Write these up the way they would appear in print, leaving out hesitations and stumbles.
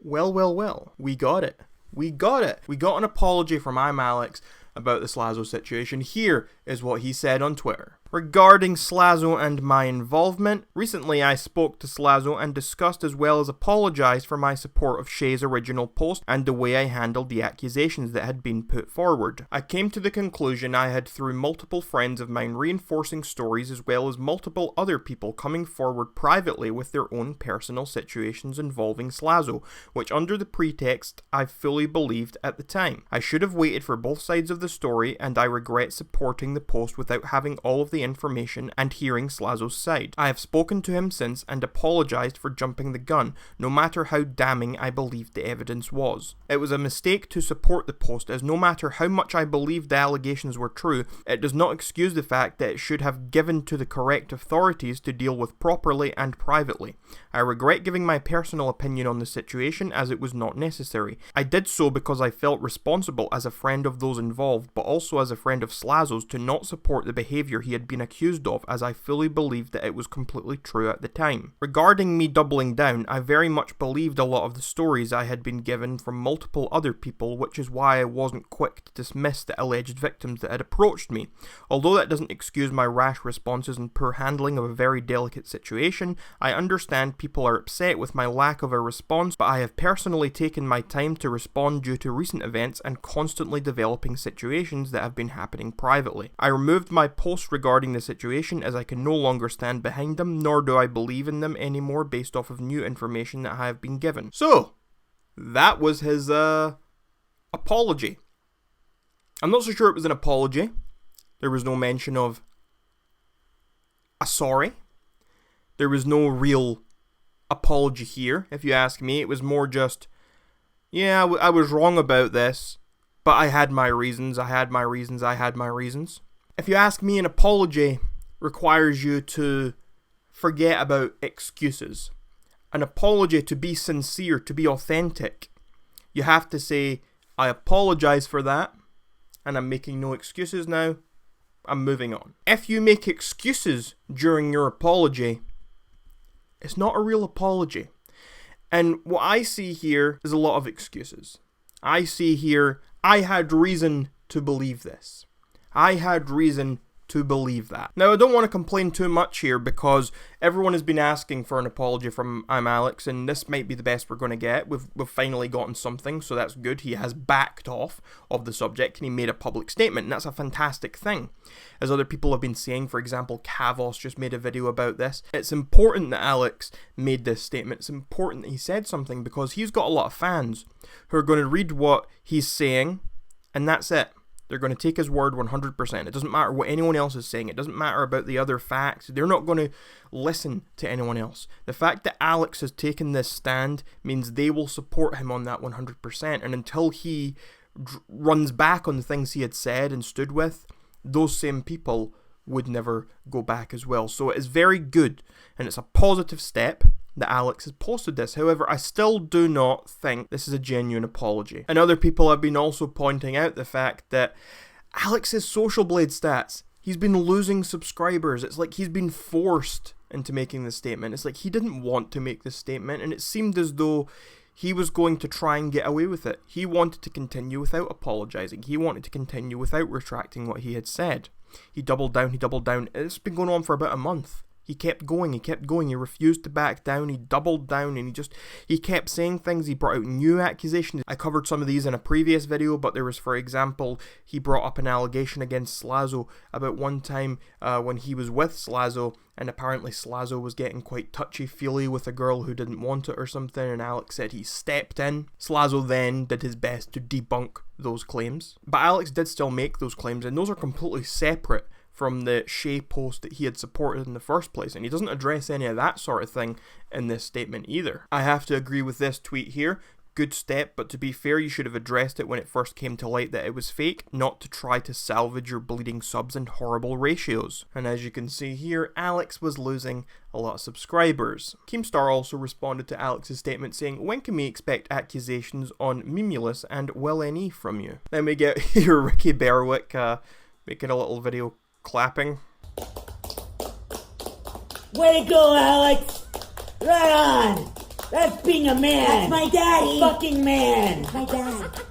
Well, we got it. We got an apology from ImAllexx about the Slazo situation. Here is what he said on Twitter. Regarding Slazo and my involvement, recently I spoke to Slazo and discussed as well as apologised for my support of Shay's original post and the way I handled the accusations that had been put forward. I came to the conclusion I had through multiple friends of mine reinforcing stories as well as multiple other people coming forward privately with their own personal situations involving Slazo, which under the pretext I fully believed at the time. I should have waited for both sides of the story and I regret supporting the post without having all of the information and hearing Slazo's side. I have spoken to him since and apologised for jumping the gun, no matter how damning I believed the evidence was. It was a mistake to support the post, as no matter how much I believed the allegations were true, it does not excuse the fact that it should have given to the correct authorities to deal with properly and privately. I regret giving my personal opinion on the situation as it was not necessary. I did so because I felt responsible as a friend of those involved, but also as a friend of Slazo's to not support the behaviour he had been accused of, as I fully believed that it was completely true at the time. Regarding me doubling down, I very much believed a lot of the stories I had been given from multiple other people, which is why I wasn't quick to dismiss the alleged victims that had approached me. Although that doesn't excuse my rash responses and poor handling of a very delicate situation, I understand people are upset with my lack of a response, but I have personally taken my time to respond due to recent events and constantly developing situations that have been happening privately. I removed my post regarding the situation as I can no longer stand behind them, nor do I believe in them anymore based off of new information that I have been given. So, that was his apology. I'm not so sure it was an apology. There was no mention of a sorry. There was no real apology here, if you ask me. It was more just, yeah, I was wrong about this, but I had my reasons. If you ask me, an apology requires you to forget about excuses. An apology, to be sincere, to be authentic, you have to say, I apologise for that, and I'm making no excuses now, I'm moving on. If you make excuses during your apology, it's not a real apology. And what I see here is a lot of excuses. I see here, I had reason to believe this. I had reason to believe that. Now, I don't want to complain too much here because everyone has been asking for an apology from ImAllexx, and this might be the best we're going to get. We've finally gotten something, so that's good. He has backed off of the subject and he made a public statement, and that's a fantastic thing. As other people have been saying, for example, Kavos just made a video about this. It's important that Alex made this statement. It's important that he said something because he's got a lot of fans who are going to read what he's saying, and that's it. They're going to take his word 100%. It doesn't matter what anyone else is saying. It doesn't matter about the other facts. They're not going to listen to anyone else. The fact that Alex has taken this stand means they will support him on that 100%. And until he runs back on the things he had said and stood with, those same people would never go back as well. So it is very good, and it's a positive step that Alex has posted this. However, I still do not think this is a genuine apology. And other people have been also pointing out the fact that Alex's Social Blade stats, he's been losing subscribers. It's like he's been forced into making this statement. It's like he didn't want to make this statement, and it seemed as though he was going to try and get away with it. He wanted to continue without apologising. He wanted to continue without retracting what he had said. He doubled down. It's been going on for about a month. He kept going, he refused to back down, he doubled down, and he kept saying things. He brought out new accusations. I covered some of these in a previous video, but there was, for example, he brought up an allegation against Slazo about one time when he was with Slazo, and apparently Slazo was getting quite touchy-feely with a girl who didn't want it or something, and Alex said he stepped in. Slazo then did his best to debunk those claims, but Alex did still make those claims, and those are completely separate from the Shay post that he had supported in the first place, and he doesn't address any of that sort of thing in this statement either. I have to agree with this tweet here. Good step, but to be fair, you should have addressed it when it first came to light that it was fake, not to try to salvage your bleeding subs and horrible ratios. And as you can see here, Alex was losing a lot of subscribers. Keemstar also responded to Alex's statement saying, when can we expect accusations on ImAllexx and Will.NE from you? Then we get here Ricky Berwick making a little video clapping. Way to go, Alex! Right on! That's being a man. That's my daddy. Fucking man. My dad.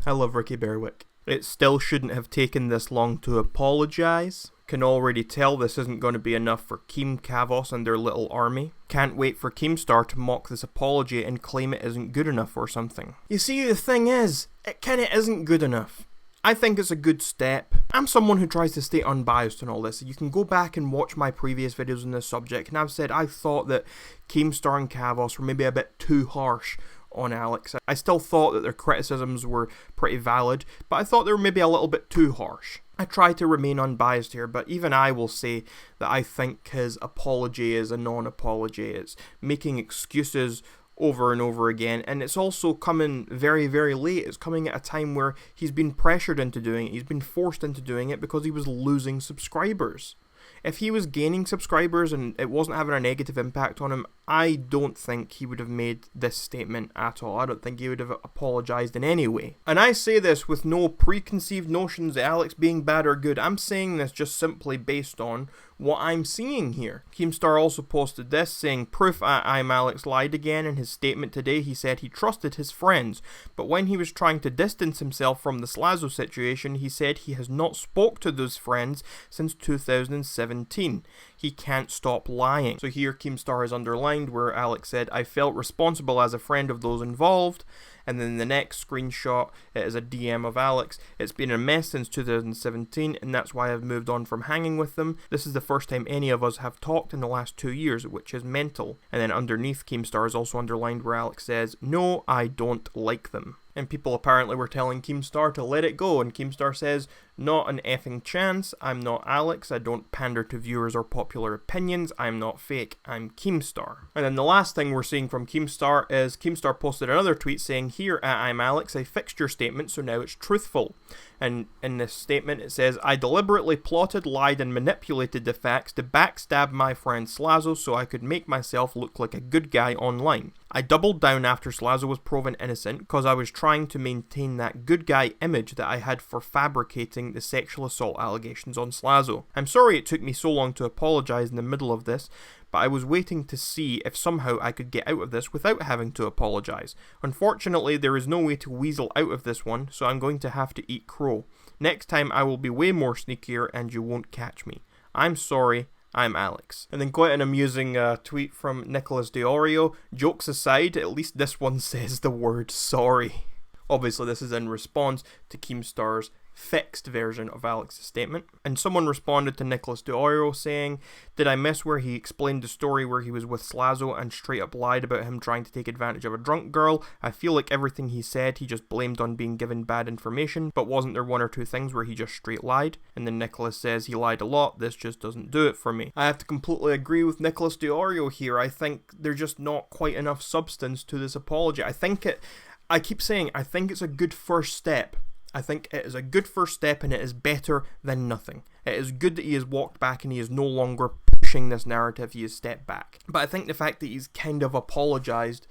I love Ricky Berwick. It still shouldn't have taken this long to apologise. Can already tell this isn't going to be enough for Keem Kavos and their little army. Can't wait for Keemstar to mock this apology and claim it isn't good enough or something. You see, the thing is, it kinda isn't good enough. I think it's a good step. I'm someone who tries to stay unbiased in all this. You can go back and watch my previous videos on this subject, and I've said I thought that Keemstar and Kavos were maybe a bit too harsh on Alex. I still thought that their criticisms were pretty valid, but I thought they were maybe a little bit too harsh. I try to remain unbiased here, but even I will say that I think his apology is a non-apology. It's making excuses over and over again, and it's also coming very, very late. It's coming at a time where he's been pressured into doing it. He's been forced into doing it because he was losing subscribers. If he was gaining subscribers and it wasn't having a negative impact on him, I don't think he would have made this statement at all. I don't think he would have apologised in any way. And I say this with no preconceived notions of Alex being bad or good. I'm saying this just simply based on what I'm seeing here. Keemstar also posted this, saying, proof ImAllexx lied again. In his statement today, he said he trusted his friends, but when he was trying to distance himself from the Slazo situation, he said he has not spoke to those friends since 2017. He can't stop lying. So here Keemstar has underlined where Alex said, I felt responsible as a friend of those involved. And then the next screenshot, it is a DM of Alex. It's been a mess since 2017, and that's why I've moved on from hanging with them. This is the first time any of us have talked in the last 2 years, which is mental. And then underneath, Keemstar is also underlined where Alex says, no, I don't like them. And people apparently were telling Keemstar to let it go, and Keemstar says, not an effing chance. I'm not Alex. I don't pander to viewers or popular opinions. I'm not fake. I'm Keemstar. And then the last thing we're seeing from Keemstar is Keemstar posted another tweet saying, here at ImAllexx, I fixed your statement, so now it's truthful. And in this statement it says, I deliberately plotted, lied and manipulated the facts to backstab my friend Slazo so I could make myself look like a good guy online. I doubled down after Slazo was proven innocent because I was trying to maintain that good guy image that I had for fabricating the sexual assault allegations on Slazo. I'm sorry it took me so long to apologise in the middle of this, but I was waiting to see if somehow I could get out of this without having to apologise. Unfortunately, there is no way to weasel out of this one, so I'm going to have to eat crow. Next time I will be way more sneakier and you won't catch me. I'm sorry. ImAllexx. And then quite an amusing tweet from Nicholas Diorio. Jokes aside, at least this one says the word sorry. Obviously this is in response to Keemstar's fixed version of Alex's statement. And someone responded to Nicholas Diorio saying, did I miss where he explained the story where he was with Slazo and straight up lied about him trying to take advantage of a drunk girl? I feel like everything he said he just blamed on being given bad information, but wasn't there one or two things where he just straight lied? And then Nicholas says he lied a lot, this just doesn't do it for me. I have to completely agree with Nicholas Diorio here. I think there's just not quite enough substance to this apology. I keep saying, I think it's a good first step. I think it is a good first step and it is better than nothing. It is good that he has walked back and he is no longer pushing this narrative, he has stepped back. But I think the fact that he's kind of apologised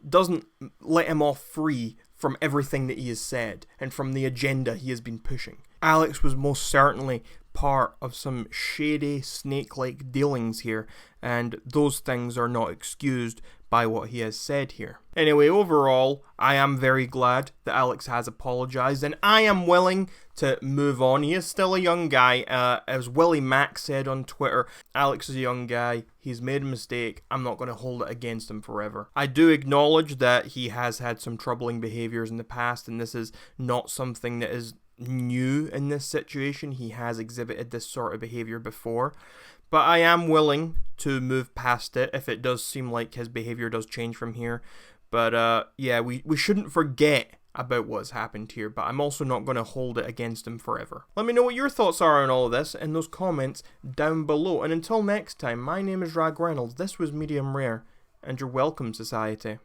doesn't let him off free from everything that he has said and from the agenda he has been pushing. Alex was most certainly part of some shady, snake-like dealings here, and those things are not excused by what he has said here. Anyway, overall, I am very glad that Alex has apologised, and I am willing to move on. He is still a young guy. As Willie Mack said on Twitter, Alex is a young guy. He's made a mistake. I'm not going to hold it against him forever. I do acknowledge that he has had some troubling behaviours in the past, and this is not something that is new in this situation. He has exhibited this sort of behaviour before. But I am willing to move past it if it does seem like his behaviour does change from here. But yeah, we shouldn't forget about what's happened here, but I'm also not going to hold it against him forever. Let me know what your thoughts are on all of this in those comments down below. And until next time, my name is Rag Reynolds, this was Medium Rare, and you're welcome, society.